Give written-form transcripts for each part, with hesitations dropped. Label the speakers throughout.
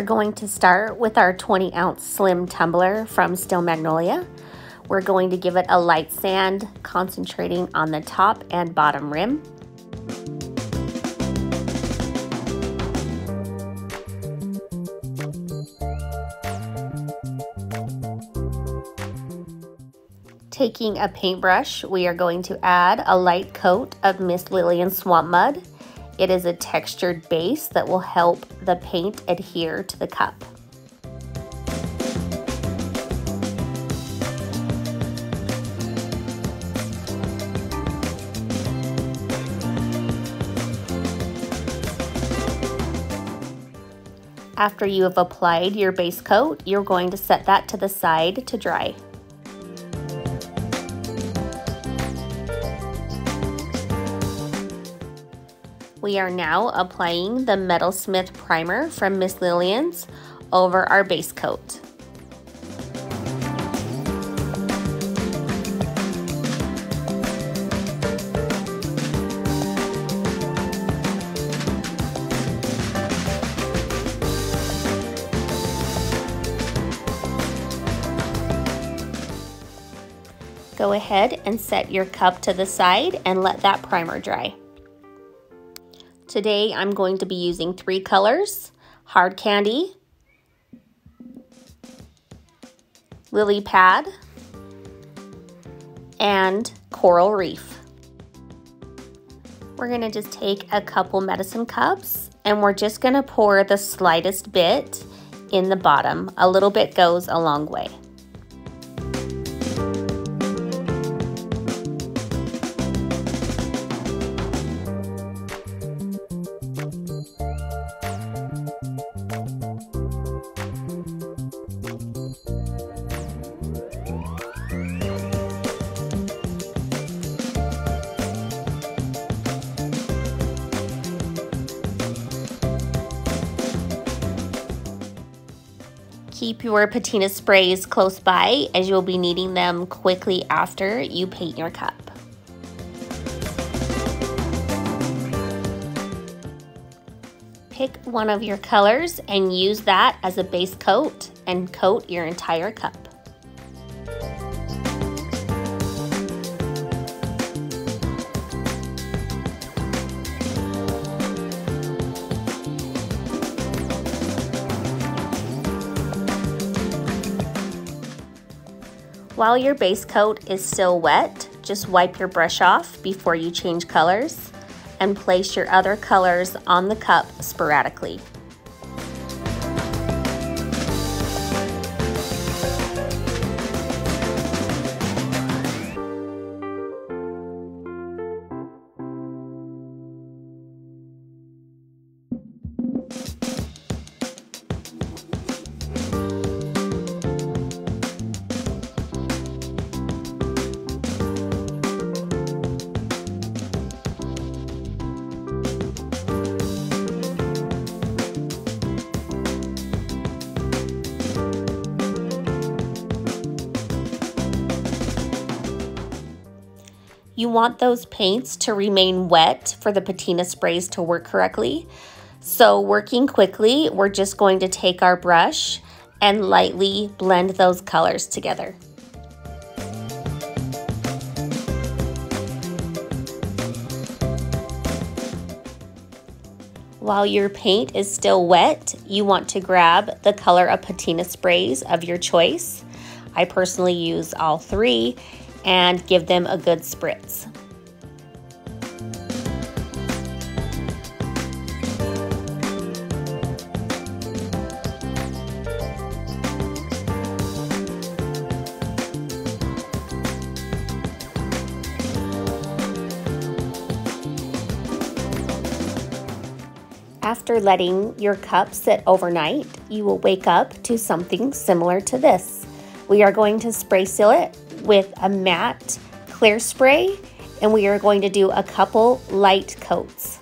Speaker 1: We're going to start with our 20-ounce slim tumbler from Steel Magnolia. We're going to give it a light sand, concentrating on the top and bottom rim. Taking a paintbrush, we are going to add a light coat of Miss Lillian Swamp Mud. It is a textured base that will help the paint adhere to the cup. After you have applied your base coat, you're going to set that to the side to dry. We are now applying the Metalsmith primer from Miss Lillian's over our base coat. Go ahead and set your cup to the side and let that primer dry. Today I'm going to be using 3 colors: Hard Candy, Lily Pad, and Coral Reef. We're going to just take a couple medicine cups and we're just going to pour the slightest bit in the bottom. A little bit goes a long way. Keep your patina sprays close by, as you'll be needing them quickly after you paint your cup. Pick one of your colors and use that as a base coat and coat your entire cup. While your base coat is still wet, just wipe your brush off before you change colors and place your other colors on the cup sporadically. You want those paints to remain wet for the patina sprays to work correctly. So working quickly, we're just going to take our brush and lightly blend those colors together. While your paint is still wet, you want to grab the color of patina sprays of your choice. I personally use all 3. And give them a good spritz. After letting your cup sit overnight, you will wake up to something similar to this. We are going to spray seal it with a matte clear spray, and we are going to do a couple light coats.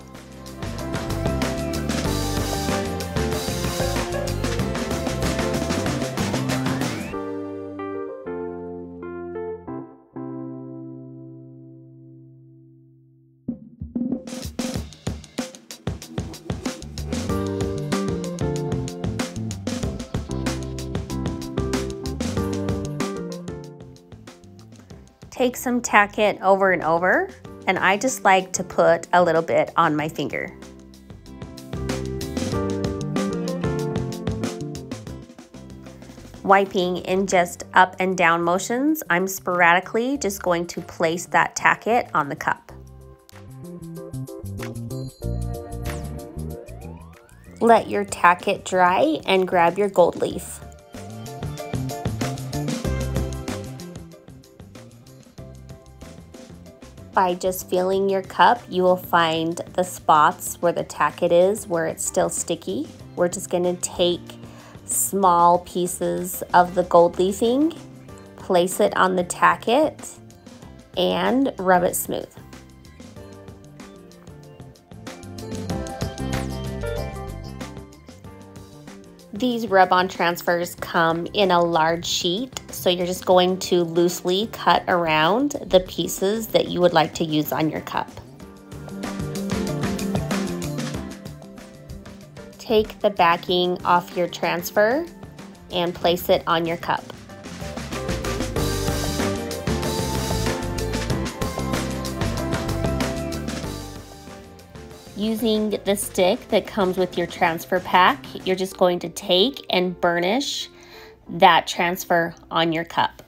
Speaker 1: Take some tack it over and over, and I just like to put a little bit on my finger. Wiping in just up and down motions, I'm sporadically just going to place that tack it on the cup. Let your tack it dry and grab your gold leaf. By just feeling your cup, you will find the spots where the tacket is, where it's still sticky. We're just going to take small pieces of the gold leafing, place it on the tacket, and rub it smooth. These rub-on transfers come in a large sheet, so you're just going to loosely cut around the pieces that you would like to use on your cup. Take the backing off your transfer and place it on your cup. Using the stick that comes with your transfer pack, you're just going to take and burnish that transfer on your cup.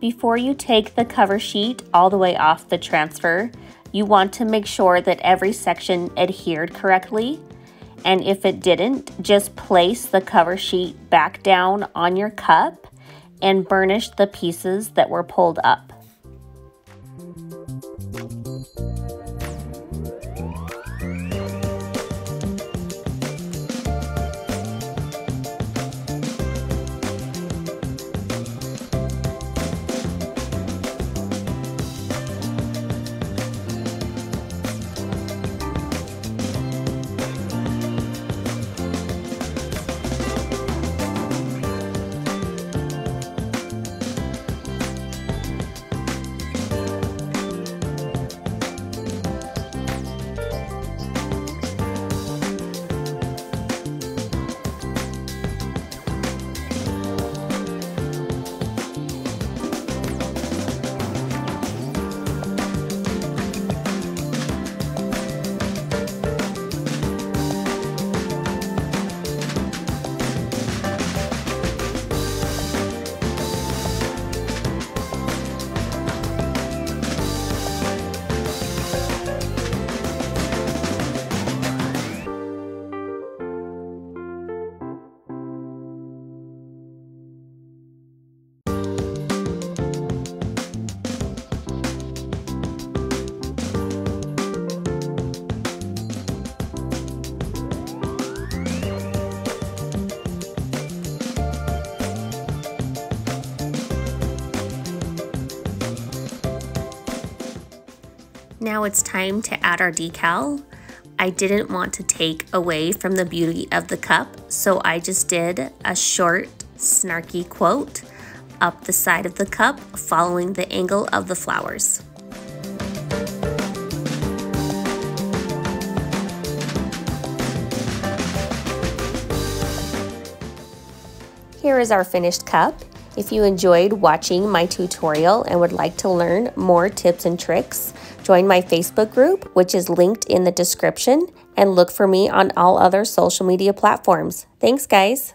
Speaker 1: Before you take the cover sheet all the way off the transfer, you want to make sure that every section adhered correctly, and if it didn't, just place the cover sheet back down on your cup and burnish the pieces that were pulled up. Now it's time to add our decal. I didn't want to take away from the beauty of the cup, so I just did a short, snarky quote up the side of the cup, following the angle of the flowers. Here is our finished cup. If you enjoyed watching my tutorial and would like to learn more tips and tricks, join my Facebook group, which is linked in the description, and look for me on all other social media platforms. Thanks, guys.